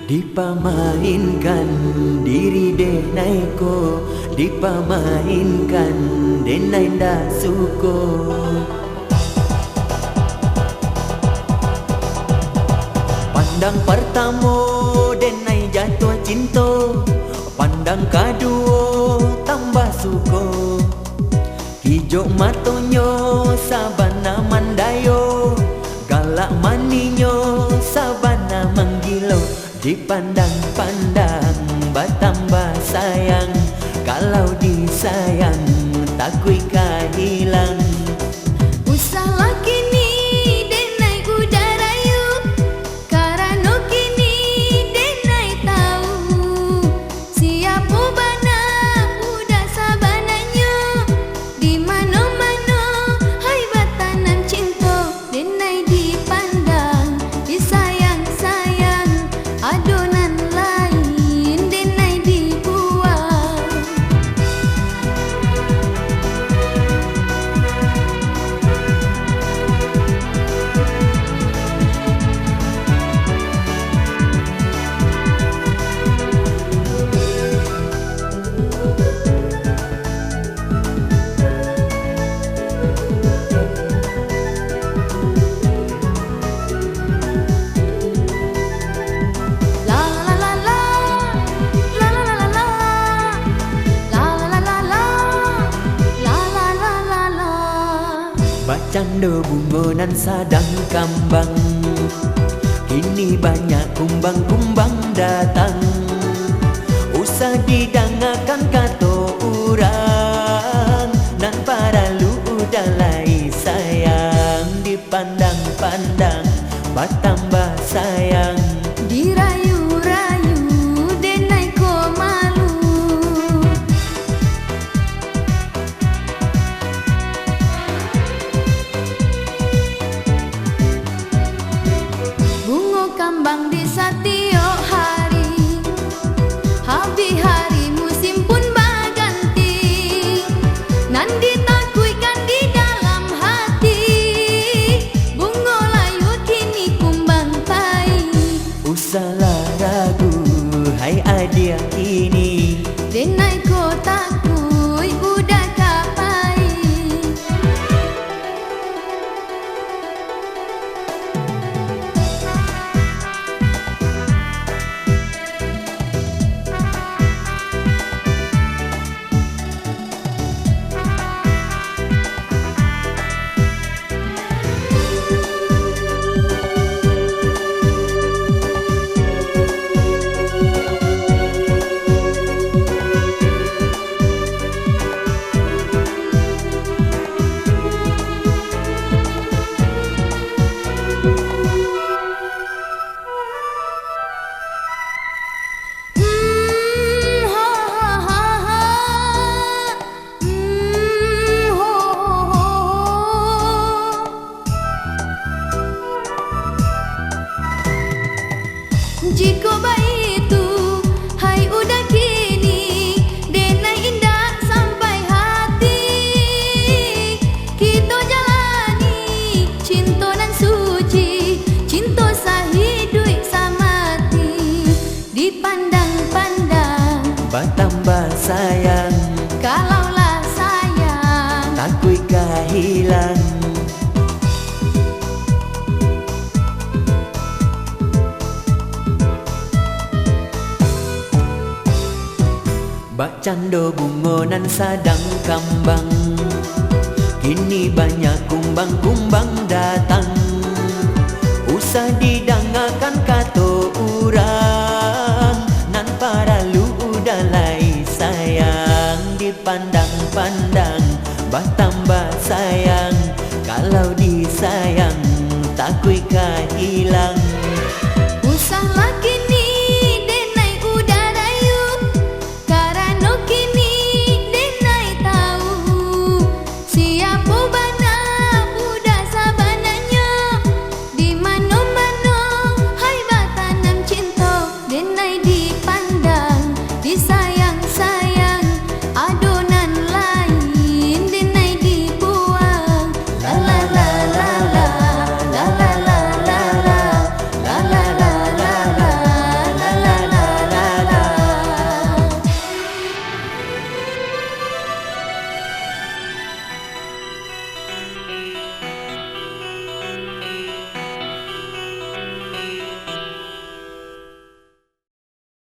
Dipamainkan diri denai ko, dipamainkan denai nda suko. Pandang pertama denai jatuh cinta, pandang kedua tambah suko. Hijau matonya sabana mandayo, galak maninyo sabana manggilo. Dipandang-pandang bertambah sayang, kalau disayang takui kehilang. Usaha kini denai udah rayu, karena kini denai tahu siapa bana udah sabananya. Di mana-mana hai batanan cinta, denai dipandang disayang-sayang, adonan lain denai dibuang. Bacando bunga nan sadang kambang, kini banyak kumbang-kumbang datang. Usah didangakan kata orang, nan para lu udah lai sayang. Dipandang-pandang bertambah sayang, Dirayu-rayu denai ko malu. Bunga kambang di setiap hari, habis hari musim pun berganti. Nan ditakuikan di dalam hati, bunga layu kini kumbang tai. usahlah ragu hai adia ini. Denai ko takui udah kapai. Jika baik itu hai udah kini, denai indah sampai hati. Kita jalani cinta nan suci, cinta sahidui samati. Dipandang-pandang Bertambah sayang, kalaulah sayang, takui kehilang. Bacando bunga nan sadang kambang, kini banyak kumbang-kumbang datang. Usah didangakan kata orang, nan para lu udah lai sayang. Dipandang-pandang bertambah sayang, kalau disayang takui kehilang.